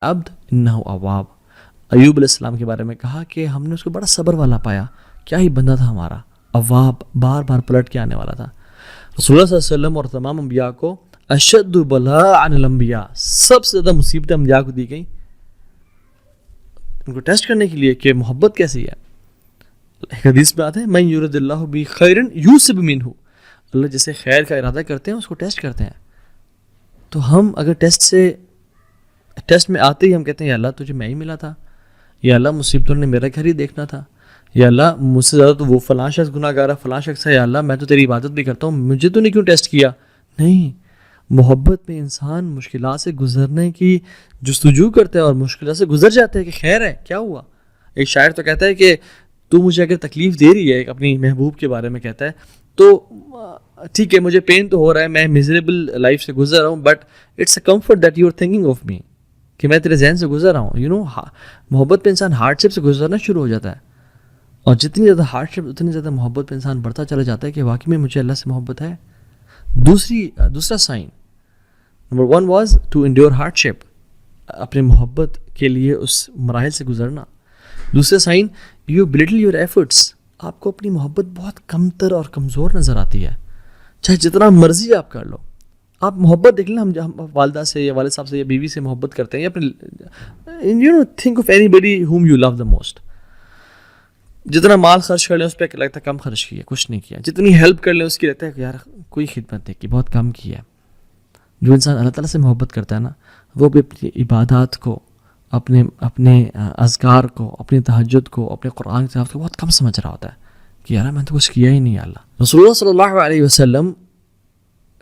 عبد انہ اواب. ایوب علیہ السلام کے بارے میں کہا کہ ہم نے اس کو بڑا صبر والا پایا. کیا ہی بندہ تھا ہمارا, اواب, بار بار پلٹ کے آنے والا تھا. رسول اللہ صلی اللہ علیہ وسلم اور تمام انبیاء کو اشد بلاء عن الانبیاء, سب سے زیادہ مصیبتیں انبیاء کو دی گئیں ان کو ٹیسٹ کرنے کے لیے کہ محبت کیسی ہے. ایک حدیث میں آتا ہے من یرد اللہ بہ خیرا یوسب منہ, اللہ جسے خیر کا ارادہ کرتے ہیں اس کو ٹیسٹ کرتے ہیں. تو ہم اگر ٹیسٹ میں آتے ہی ہم کہتے ہیں یا اللہ تجھے میں ہی ملا تھا, یا اللہ مصیبتوں نے میرا گھر ہی دیکھنا تھا, یا اللہ مجھ سے زیادہ تو وہ فلاں شخص گناہ گار ہے, فلاں شخص ہے, یا اللہ میں تو تیری عبادت بھی کرتا ہوں, مجھے تو نہیں کیوں ٹیسٹ کیا. نہیں, محبت میں انسان مشکلات سے گزرنے کی جستجو کرتا ہے اور مشکلات سے گزر جاتا ہے کہ خیر ہے کیا ہوا. ایک شاعر تو کہتا ہے کہ تو مجھے اگر تکلیف دے رہی ہے, ایک اپنی محبوب کے بارے میں کہتا ہے, تو ٹھیک ہے مجھے پین تو ہو رہا ہے, میں میزریبل لائف سے گزر رہا ہوں, but it's a comfort that you are thinking of me, کہ میں تیرے ذہن سے گزر رہا ہوں. محبت پہ انسان ہارڈ شپ سے گزرنا شروع ہو جاتا ہے, اور جتنی زیادہ ہارڈ شپ اتنی زیادہ محبت پہ انسان بڑھتا چلا جاتا ہے کہ واقعی میں مجھے اللہ سے محبت ہے. دوسرا sign number 1 was to endure hardship, اپنے محبت کے لیے اس مراحل سے گزرنا. دوسرا sign you belittle your efforts, آپ کو اپنی محبت بہت کمتر اور کمزور نظر آتی ہے, چاہے جتنا مرضی آپ کر لو. آپ محبت دیکھ لیں, ہم والدہ سے یا والد صاحب سے یا بیوی سے محبت کرتے ہیں, یا اپنے think of anybody whom you love the most. جتنا مال خرچ کر لیں اس پہ لگتا ہے کم خرچ کیا, کچھ نہیں کیا. جتنی ہیلپ کر لیں اس کی لگتا ہے کہ یار کوئی خدمت نہیں کی, بہت کم کی ہے. جو انسان اللہ تعالیٰ سے محبت کرتا ہے نا, وہ بھی اپنی عبادات کو, اپنے اذکار کو, اپنی تہجد کو, اپنے قرآن کی تلاوت کو بہت کم سمجھ رہا ہوتا ہے کہ یار میں نے تو کچھ کیا ہی نہیں. اللہ رسول اللہ صلی اللہ علیہ وسلم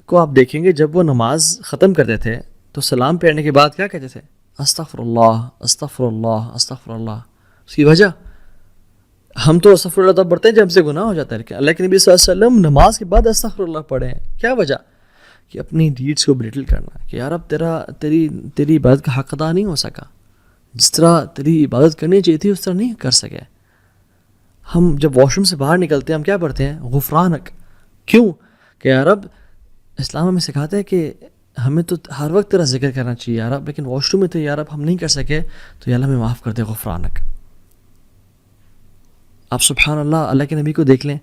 کو آپ دیکھیں گے جب وہ نماز ختم کرتے تھے تو سلام پھیرنے کے بعد کیا کہتے تھے, استغفر اللہ استغفر اللہ استغفر اللہ. اس کی وجہ, ہم تو استغفر اللہ تب پڑھتے ہیں جب ہم سے گناہ ہو جاتا ہے, لیکن اللہ کے نبی صلی اللہ علیہ وسلم نماز کے بعد استغفر اللہ پڑھے ہیں. کیا وجہ, کہ اپنی ڈیڈس کو بریٹل کرنا, کہ یار اب تیری عبادت کا حق ادا نہیں ہو سکا, جس طرح تیری عبادت کرنی چاہیے تھی اس طرح نہیں کر سکے. ہم جب واش روم سے باہر نکلتے ہیں ہم کیا پڑھتے ہیں, غفرانک. کیوں, کہ یار اب اسلام ہمیں سکھاتا ہے کہ ہمیں تو ہر وقت تیرا ذکر کرنا چاہیے یار اب, لیکن واش روم میں تو یار اب ہم نہیں کر سکے تو یا اللہ ہمیں معاف کر دے, غفرانک. آپ سبحان اللہ, اللہ کے نبی کو دیکھ لیں,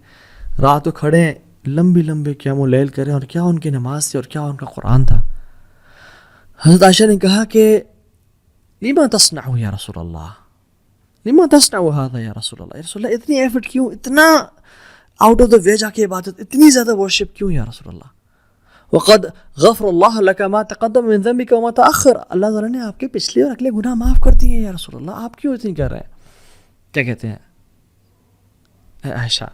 رات کو کھڑے ہیں, لمبے قیام اللیل کریں, اور کیا ان کی نماز تھی اور کیا ان کا قرآن تھا. حضرت عائشہ نے کہا کہ لما تصنع یا رسول اللہ, لما تصنع هذا یا رسول اللہ, یا رسول اللہ اتنی ایفرٹ کیوں, اتنا آؤٹ آف دا وے جا کے عبادت, اتنی زیادہ ورشپ کیوں یا رسول اللہ. وقد غفر اللہ لك ما تقدم من ذنبك وما تأخر, اللہ تعالیٰ نے آپ کے پچھلے اور اگلے گناہ معاف کر دیے یا رسول اللہ, آپ کیوں اتنی کر رہے ہیں. کیا کہتے ہیں, اے عائشہ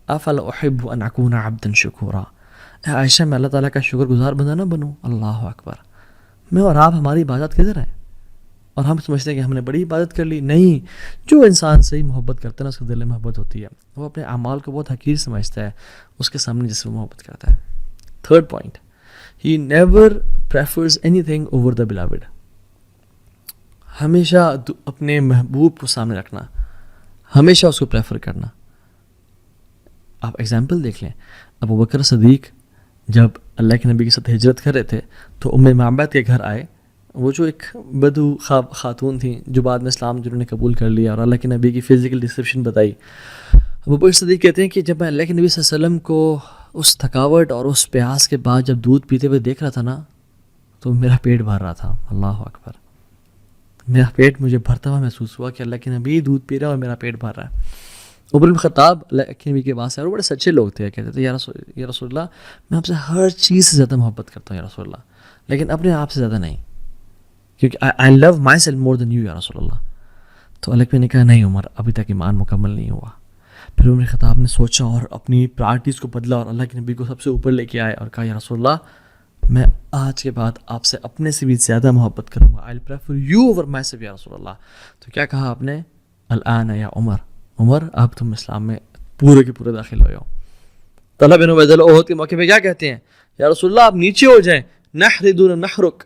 افلا احب ان اکون عبدا شکورا, اے عائشہ میں اللہ تعالیٰ کا شکر گزار بندہ نہ بنوں. اللہ اکبر. میں اور آپ, ہماری عبادت کدھر ہے, اور ہم سمجھتے ہیں کہ ہم نے بڑی عبادت کر لی. نہیں, جو انسان صحیح محبت کرتا ہے نا اس کے دل میں محبت ہوتی ہے, وہ اپنے اعمال کو بہت حقیر سمجھتا ہے اس کے سامنے جس سے وہ محبت کرتا ہے. Third point, he never prefers any thing over the beloved. ہمیشہ اپنے محبوب کو سامنے رکھنا, ہمیشہ اس کو پریفر کرنا. آپ ایگزامپل دیکھ لیں, ابو بکر صدیق جب اللہ کے نبی کے ساتھ ہجرت کر رہے تھے تو ام معبد کے گھر آئے. وہ جو ایک بدو خاتون تھیں جو بعد میں اسلام جنہوں نے قبول کر لیا اور اللہ کے نبی کی فزیکل ڈسکرپشن بتائی. ابو بکر صدیق کہتے ہیں کہ جب میں اللہ کے نبی صلی اللہ علیہ وسلم کو اس تھکاوٹ اور اس پیاس کے بعد جب دودھ پیتے ہوئے دیکھ رہا تھا نا تو میرا پیٹ بھر رہا تھا. اللہ اکبر. میرا پیٹ مجھے بھرتا ہوا محسوس ہوا کہ اللہ کے نبی دودھ پی رہا ہے اور میرا پیٹ بھر رہا ہے. عمر بن خطاب اللہ کے نبی کے پاس ہے, اور بڑے سچے لوگ تھے, کہتے تھے یا رسول اللہ میں آپ سے ہر چیز سے زیادہ محبت کرتا ہوں یا رسول اللہ, لیکن اپنے آپ سے زیادہ نہیں, کیونکہ آئی لو my self more then you یا رسول اللہ. تو اللہ کے نے کہا نہیں عمر, ابھی تک ایمان مکمل نہیں ہوا. پھر عمر خطاب نے سوچا اور اپنی پرائرٹیز کو بدلا اور اللہ کے نبی کو سب سے اوپر لے کے آئے اور کہا یا رسول اللہ میں آج کے بعد آپ سے اپنے سے بھی زیادہ محبت کروں گا, I prefer you over myself یا رسول اللہ. تو کیا کہا آپ نے, الآن یا عمر, عمر اب تم اسلام میں پورے کے پورے داخل ہوئے ہو. طلحہ بن عبید اللہ احد کے موقع پہ کیا کہتے ہیں, یا رسول اللہ آپ نیچے ہو جائیں, نحردون نحرک,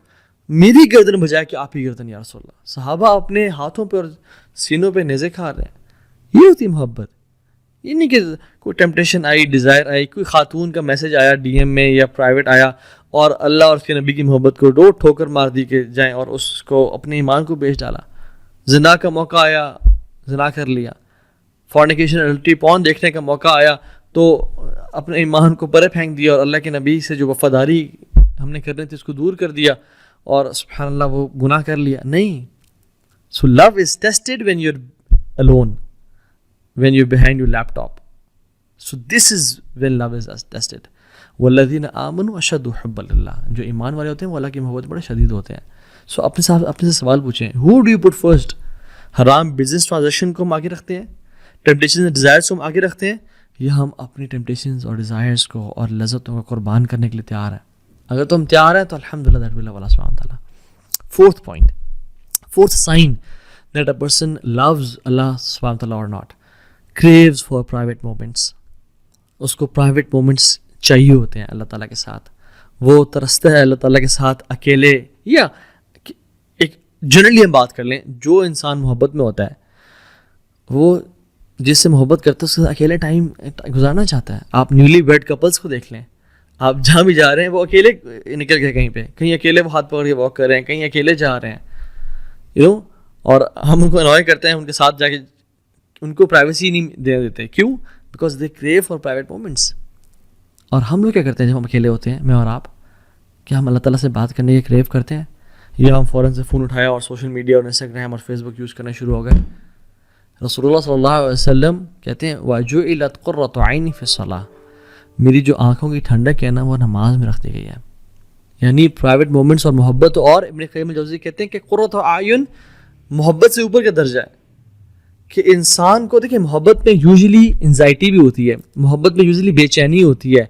میری گردن بجائے کہ آپ ہی گردن یا رسول اللہ. صحابہ اپنے ہاتھوں پہ اور سینوں پہ نیزے کھا رہے ہیں. یہ ہوتی محبت. یہ نہیں کہ کوئی ٹیمپٹیشن آئی, ڈیزائر آئی, کوئی خاتون کا میسج آیا ڈی ایم میں یا پرائیویٹ آیا اور اللہ اور اس کے نبی کی محبت کو ٹھوکر مار دی کہ جائیں اور اس کو اپنے ایمان کو بیچ ڈالا. زنا کا موقع آیا, زنا کر لیا. فورنیکیشن الٹی پون دیکھنے کا موقع آیا تو اپنے ایمان کو پرے پھینک دیا اور اللہ کے نبی سے جو وفاداری ہم نے کرنی تھی اس کو دور کر دیا اور سبحان اللہ وہ گناہ کر لیا. نہیں. So love is tested when you're alone, when you're behind your laptop. So this is when love is tested. وَالَّذِينَ آمَنُوا أَشَدُّ حُبًّا لِلَّهِ, جو ایمان والے ہوتے ہیں وہ اللہ کی محبت بڑے شدید ہوتے ہیں. سو اپنے سے سوال پوچھیں, who do you put first؟ حرام بزنس ٹرانزیکشن کو ہم آگے رکھتے ہیں, ٹیمپٹیشنز اینڈ ڈیزائرز کو ہم آگے رکھتے ہیں, یا ہم اپنی ٹیمپٹیشنز اور ڈیزائرز کو اور لذتوں کو قربان کرنے کے لیے تیار ہیں؟ اگر تم تیار ہیں تو الحمدللہ دیٹ ول اللہ سبحانہ وتعالیٰ. Fourth point, fourth sign that a person loves Allah subhanahu wa ta'ala or not, craves for private moments. اس کو private moments چاہیے ہوتے ہیں اللہ تعالیٰ کے ساتھ. وہ ترستا ہے اللہ تعالیٰ کے ساتھ اکیلے, یا ایک جنرلی ہم بات کر لیں, جو انسان محبت میں ہوتا ہے وہ جس سے محبت کرتا ہے اس کے ساتھ اکیلے ٹائم گزارنا چاہتا ہے. آپ نیولی ویڈ کپلس کو دیکھ لیں, آپ جہاں بھی جا رہے ہیں وہ اکیلے نکل گئے کہیں پہ, کہیں اکیلے وہ ہاتھ پکڑ کے واک کر رہے ہیں, کہیں اکیلے جا رہے ہیں, اور ہم ان کو انوائے کرتے ہیں ان کے ساتھ جا کے, ان کو پرائیویسی نہیں دے دیتے. کیوں؟ Because they crew for private moments. اور ہم لوگ کیا کرتے ہیں جب ہم اکیلے ہوتے ہیں, میں اور آپ, کیا ہم اللہ تعالیٰ سے بات کرنے کے کریو کرتے ہیں, یا ہم فوراً سے فون اٹھایا اور سوشل میڈیا اور انسٹاگرام اور فیس بک یوز کرنا شروع ہو گئے؟ رسول اللہ صلی اللہ علیہ وسلم کہتے ہیں وَجُعِلَتْ قُرَّةُ عَيْنِي فِي الصَّلَاةِ, میری جو آنکھوں کی ٹھنڈک ہے نا وہ نماز میں رکھ دی گئی ہے. یعنی پرائیویٹ مومنٹس اور محبت. اور ابن قیم الجوزی کہتے ہیں کہ قرۃ اعین محبت سے اوپر کا درجہ ہے, کہ انسان کو دیکھیں محبت میں یوزلی انزائٹی بھی ہوتی ہے, محبت میں یوزلی بے چینی ہوتی ہے,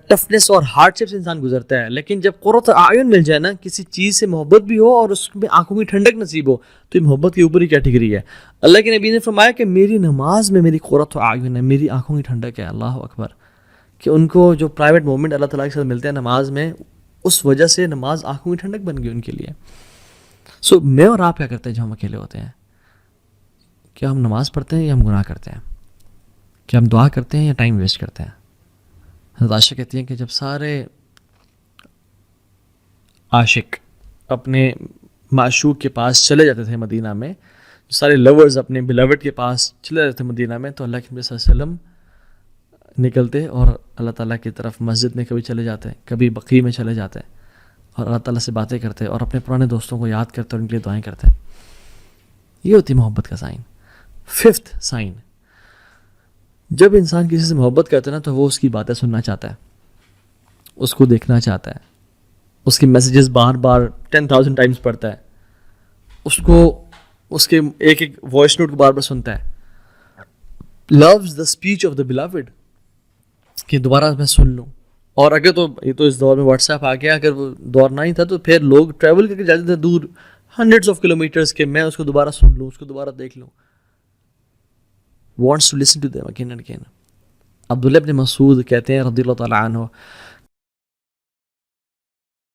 ٹفنس اور ہارڈ شپ سے انسان گزرتا ہے. لیکن جب قرۃ اعین مل جائے نا, کسی چیز سے محبت بھی ہو اور اس میں آنکھوں کی ٹھنڈک نصیب ہو, تو یہ محبت کے اوپر ہی کیٹیگری ہے. اللہ کے نبی نے فرمایا کہ میری نماز میں میری قرۃ اعین ہے, میری آنکھوں کی ٹھنڈک ہے. اللہ اکبر. کہ ان کو جو پرائیویٹ مومنٹ اللہ تعالیٰ کے ساتھ ملتے ہیں نماز میں, اس وجہ سے نماز آنکھوں کی ٹھنڈک بن گئی ان کے لیے. سو میں اور آپ کیا کرتے ہیں جب ہم اکیلے ہوتے ہیں؟ کیا ہم نماز پڑھتے ہیں یا ہم گناہ کرتے ہیں؟ کیا ہم دعا کرتے ہیں یا ٹائم ویسٹ کرتے ہیں؟ حضرت عائشہ کہتی ہیں کہ جب سارے عاشق اپنے معشوق کے پاس چلے جاتے تھے مدینہ میں, سارے لورز اپنے بلاوڈ کے پاس چلے جاتے تھے مدینہ میں, تو اللہ کے نبی صلی اللہ علیہ وسلم نکلتے اور اللہ تعالیٰ کی طرف مسجد میں کبھی چلے جاتے, کبھی بقیع میں چلے جاتے, اور اللہ تعالیٰ سے باتیں کرتے اور اپنے پرانے دوستوں کو یاد کرتے اور ان کے لیے دعائیں کرتے. یہ ہوتی محبت کا سائن. ففتھ سائن, جب انسان کسی سے محبت کرتا ہے نا تو وہ اس کی باتیں سننا چاہتا ہے, اس کو دیکھنا چاہتا ہے, اس کے میسیجز بار بار 10,000 ٹائمز پڑھتا ہے, اس کو اس کے ایک ایک وائس نوٹ کو بار بار سنتا ہے. loves the speech of the beloved, کہ دوبارہ میں سن لوں. اور اگر تو یہ تو اس دور میں واٹس ایپ آ گیا, اگر وہ دور نہ ہی تھا تو پھر لوگ ٹریول کر کے جاتے تھے دور ہنڈریڈس آف کلو میٹرس کے, میں اس کو دوبارہ سن لوں, اس کو دوبارہ دیکھ لوں. wants to listen to them again and again. عبداللہ ابن مسعود کہتے ہیں رضی اللہ تعالیٰ عنہ